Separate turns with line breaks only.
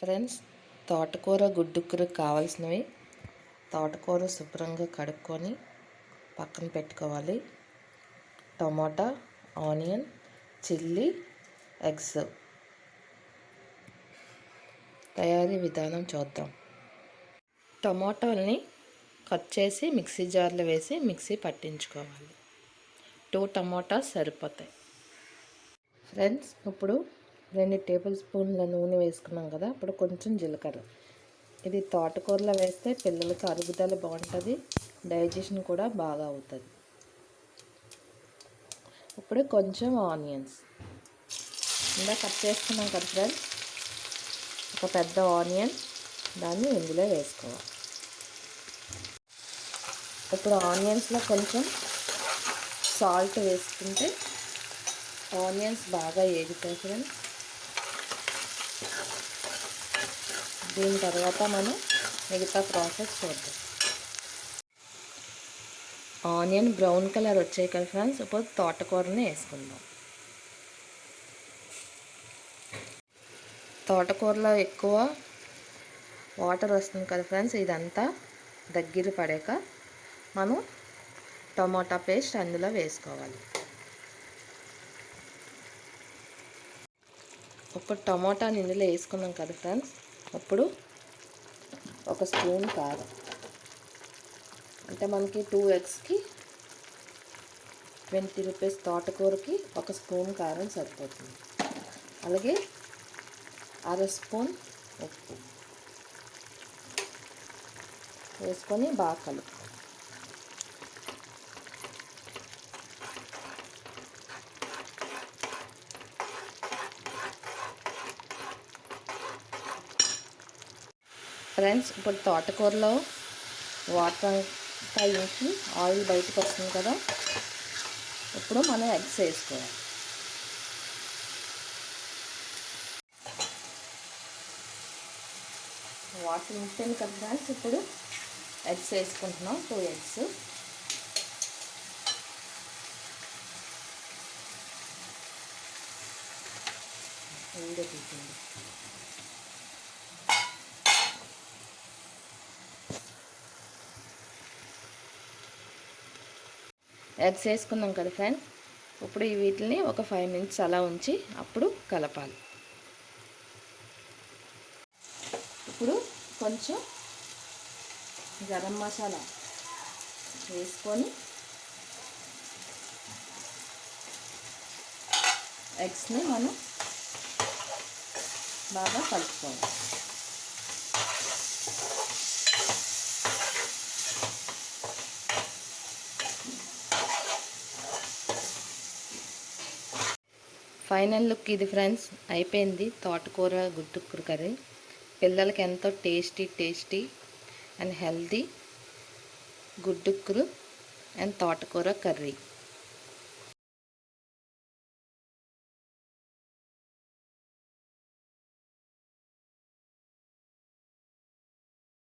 Friends, తోటకూర గుడ్డుకూరకు కావాల్సినవి తోటకూర శుభ్రంగా కడుక్కొని పక్కన పెట్టుకోవాలి. టమాటా, ఆనియన్, చిల్లీ, ఎగ్స్. తయారీ విధానం చూద్దాం. టమాటాలని కట్ చేసి మిక్సీ జార్లో వేసి మిక్సీ పట్టించుకోవాలి. 2 టమాటాస్ సరిపోతాయి. ఫ్రెండ్స్, ఇప్పుడు 2 టేబుల్ స్పూన్ల నూనె వేసుకున్నాం కదా. ఇప్పుడు కొంచెం జీలకర్ర. ఇది తోటకూరలో వేస్తే పిల్లలకి అరుగుదల బాగుంటుంది, డైజెషన్ కూడా బాగా అవుతుంది. ఇప్పుడు కొంచెం ఆనియన్స్ ఇలా కట్ చేసుకున్నాం కదా ఫ్రెండ్స్. ఒక పెద్ద ఆనియన్ దాన్ని ఇందులో వేసుకోవాలి. ఇప్పుడు ఆనియన్స్లో కొంచెం సాల్ట్ వేసుకుంటే ఆనియన్స్ బాగా వేగుతాయి ఫ్రెండ్స్. దీని తర్వాత మనం మిగతా ప్రాసెస్ చూద్దాం. ఆనియన్ బ్రౌన్ కలర్ వచ్చాయి కదా ఫ్రెండ్స్. ఇప్పుడు తోటకూరని వేసుకుందాం. తోటకూరలో ఎక్కువ వాటర్ వస్తుంది కదా ఫ్రెండ్స్. ఇదంతా దగ్గర పడాక మనం టమాటా పేస్ట్ అందులో వేసుకోవాలి. ఇప్పుడు టమాటాని ఇందులో వేసుకున్నాం కదా ఫ్రెండ్స్. ఇప్పుడు 1 స్పూన్ కారం, అంటే మనకి 2 ఎగ్స్కి 20 రూపీస్, తోటకూరకి 1 స్పూన్ కారం సరిపోతుంది. అలాగే 1/2 స్పూన్ ఉప్పు వేసుకొని బాగా కలుపు. ఫ్రెండ్స్, ఇప్పుడు తోటకూరలో వాటర్ అంతా ఇంకి ఆయిల్ బయటకు వస్తుంది కదా. ఇప్పుడు మనం ఎగ్స్ వేసుకోవాలి. వాటర్ ఇంకిపోయింది కదా ఫ్రెండ్స్. ఇప్పుడు ఎగ్స్ వేసుకుంటున్నాం. 2 ఎగ్స్. వీడియో తీసింది. ఎగ్స్ వేసుకున్నాం కదా ఫ్రెండ్స్. ఇప్పుడు వీటిని ఒక 5 మినిట్స్ అలా ఉంచి అప్పుడు కలపాలి. ఇప్పుడు కొంచెం గరం మసాలా వేసుకొని ఎగ్స్ని మనం బాగా కలుపుకోవాలి. ఫైనల్ లుక్ ఇది ఫ్రెండ్స్. అయిపోయింది తోటకూర గుడ్డుకూర కర్రీ. పిల్లలకి ఎంతో టేస్టీ అండ్ హెల్తీ గుడ్డుకూర అండ్ తోటకూర కర్రీ.